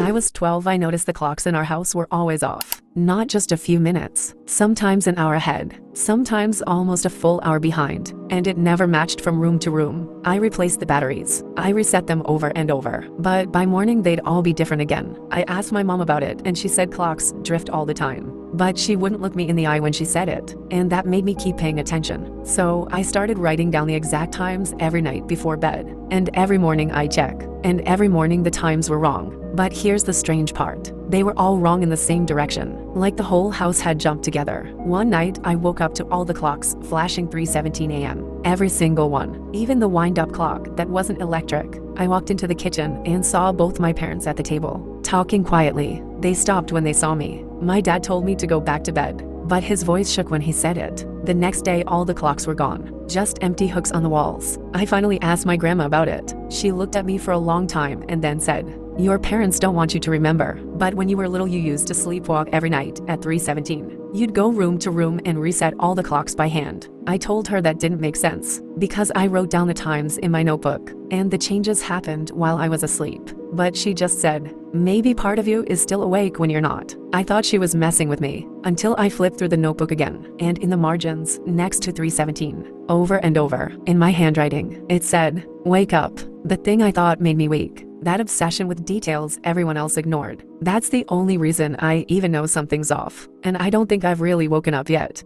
I was 12, I noticed the clocks in our house were always off. Not just a few minutes, sometimes an hour ahead, sometimes almost a full hour behind, and it never matched from room to room. I replaced the batteries. I reset them over and over, but by morning they'd all be different again. I asked my mom about it and she said clocks drift all the time. But she wouldn't look me in the eye when she said it, and that made me keep paying attention. So I started writing down the exact times every night before bed, and every morning I check, and every morning the times were wrong. But here's the strange part. They were all wrong in the same direction, like the whole house had jumped together. One night, I woke up to all the clocks flashing 3:17 a.m. Every single one, even the wind-up clock that wasn't electric. I walked into the kitchen and saw both my parents at the table, talking quietly. They stopped when they saw me. My dad told me to go back to bed, but his voice shook when he said it. The next day, all the clocks were gone, just empty hooks on the walls. I finally asked my grandma about it. She looked at me for a long time and then said, "Your parents don't want you to remember, but when you were little you used to sleepwalk every night at 3:17. You'd go room to room and reset all the clocks by hand." I told her that didn't make sense, because I wrote down the times in my notebook, and the changes happened while I was asleep. But she just said, "Maybe part of you is still awake when you're not." I thought she was messing with me, until I flipped through the notebook again, and in the margins, next to 3:17, over and over, in my handwriting, it said, "Wake up." The thing I thought made me weak. That obsession with details everyone else ignored. That's the only reason I even know something's off. And I don't think I've really woken up yet.